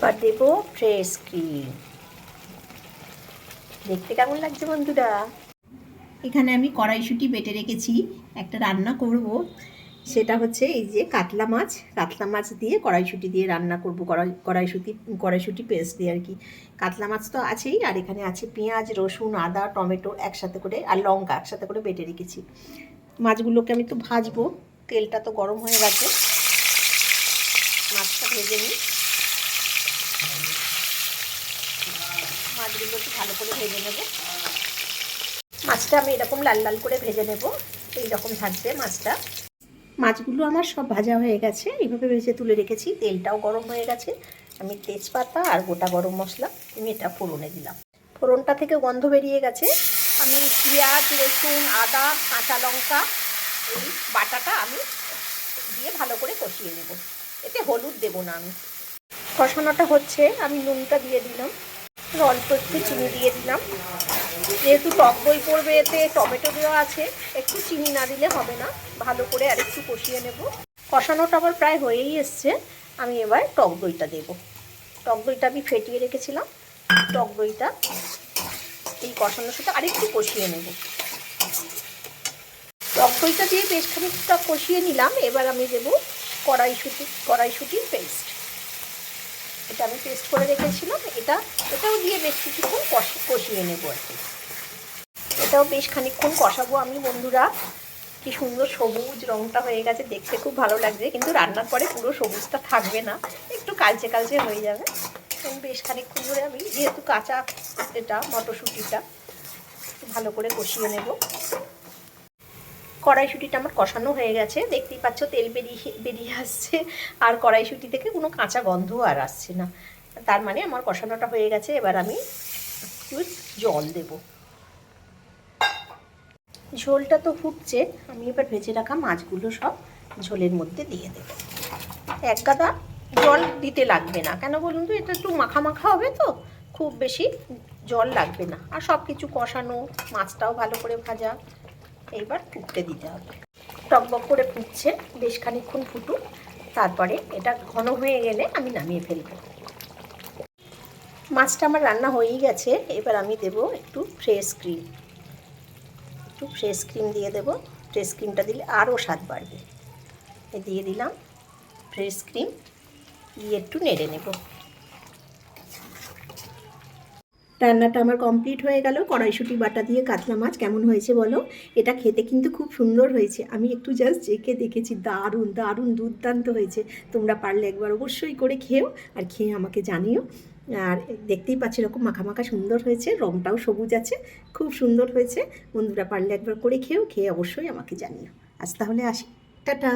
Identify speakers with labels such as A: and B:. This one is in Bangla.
A: এবার দেব ফ্রেশ ক্রিম। দেখতে কেমন লাগছে বন্ধুরা? এখানে আমি কড়াইশুঁটি বেটে রেখেছি, একটা রান্না করব। সেটা হচ্ছে এই যে কাতলা মাছ দিয়ে কড়াইশুঁটি দিয়ে রান্না করব। কড়াইশুঁটি পেস্ট দিয়ে আর কি। কাতলা মাছ তো আছেই, আর এখানে আছে পেঁয়াজ, রসুন, আদা, টমেটো একসাথে করে, আর লঙ্কা একসাথে করে বেটে রেখেছি। মাছগুলোকে আমি তো ভাজবো, তেলটা তো গরম হয়ে গেছে, মাছটা ভেজে নিই। মাছগুলো একটু ভালো করে ভেজে নেব। মাছটা আমি এরকম লাল লাল করে ভেজে নেব, এইরকম থাকবে মাছটা। মাছগুলো আমার সব ভাজা হয়ে গেছে, এইভাবে ভেজে তুলে রেখেছি। তেলটাও গরম হয়ে গেছে। আমি তেজপাতা আর গোটা গরম মশলা আমি এটা ফোড়নে দিলাম। ফোড়নটা থেকে গন্ধ বেরিয়ে গেছে। আমি পেঁয়াজ, রসুন, আদা, কাঁচা লঙ্কা এই বাটাটা আমি দিয়ে ভালো করে কষিয়ে নেব। এতে হলুদ দেব না আমি। কষানোটা হচ্ছে, আমি নুনটা দিয়ে দিলাম, অল্প একটু চিনি দিয়ে দিলাম। যেহেতু টক দই পড়বে, এতে টমেটো দেওয়া আছে, একটু চিনি না দিলে হবে না। ভালো করে আর একটু কষিয়ে নেব। কষানোটা আমার প্রায় হয়েই এসছে। আমি এবার টক দইটা দেব। টক দইটা আমি ফেটিয়ে রেখেছিলাম। টক দইটা এই কষানোর সাথে আরেকটু কষিয়ে নেব। টক দইটা দিয়ে বেশ খানিকটা কষিয়ে নিলাম। এবার আমি দেব কড়াইশুঁটির পেস্ট। এটা আমি পেস্ট করে রেখেছিলাম, এটাও দিয়ে বেশ কিছুক্ষণ কষিয়ে নেব আর কি। এটাও বেশ খানিকক্ষণ কষাবো আমি বন্ধুরা। কি সুন্দর সবুজ রঙটা হয়ে গেছে, দেখতে খুব ভালো লাগছে, কিন্তু রান্নার পরে পুরো সবুজটা থাকবে না, একটু কালচে কালচে হয়ে যাবে। বেশ খানিকক্ষণ ধরে আমি, যেহেতু কাঁচা এটা মটরশুঁটিটা, ভালো করে কষিয়ে নেব। কড়াইশুঁটিটা আমার কষানো হয়ে গেছে, দেখতেই পাচ্ছ তেল বেরিয়ে আসছে, আর কড়াইশুঁটি থেকে কোনো কাঁচা গন্ধও আর আসছে না। তার মানে আমার কষানোটা হয়ে গেছে। এবার আমি একটু জল দেব। ঝোলটা তো ফুটছে, আমি এবার ভেজে রাখা মাছগুলো সব ঝোলের মধ্যে দিয়ে দেব। এক গাদা জল দিতে লাগবে না, কেন বলুন তো, এটা একটু মাখা মাখা হবে তো, খুব বেশি জল লাগবে না। আর সব কিছু কষানো, মাছটাও ভালো করে ভাজা, এইবার ফুটতে দিতে হবে। টকবক করে ফুটছে, বেশ খানিকক্ষণ ফুটুক, তারপরে এটা ঘন হয়ে গেলে আমি নামিয়ে ফেলব। মাছটা আমার রান্না হয়েই গেছে। এবার আমি দেব একটু ফ্রেশ ক্রিম দিয়ে দেব। ফ্রেশ ক্রিমটা দিলে আরও স্বাদ বাড়বে। দিয়ে দিলাম ফ্রেশ ক্রিম, দিয়ে একটু নেড়ে নেব। রান্নাটা আমার কমপ্লিট হয়ে গেল। কড়াইশুঁটি বাটা দিয়ে কাতলা মাছ কেমন হয়েছে বলো? এটা খেতে কিন্তু খুব সুন্দর হয়েছে। আমি একটু জাস্ট চেখে দেখেছি, দারুণ দারুণ দুর্দান্ত হয়েছে। তোমরা পারলে একবার অবশ্যই করে খেও, আর খেয়ে আমাকে জানিও। আর দেখতেই পাচ্ছি এরকম মাখা মাখা সুন্দর হয়েছে, রঙটাও সবুজ আছে, খুব সুন্দর হয়েছে। বন্ধুরা পারলে একবার করে খেয়ে অবশ্যই আমাকে জানিও। আজ তাহলে আসি, টাটা।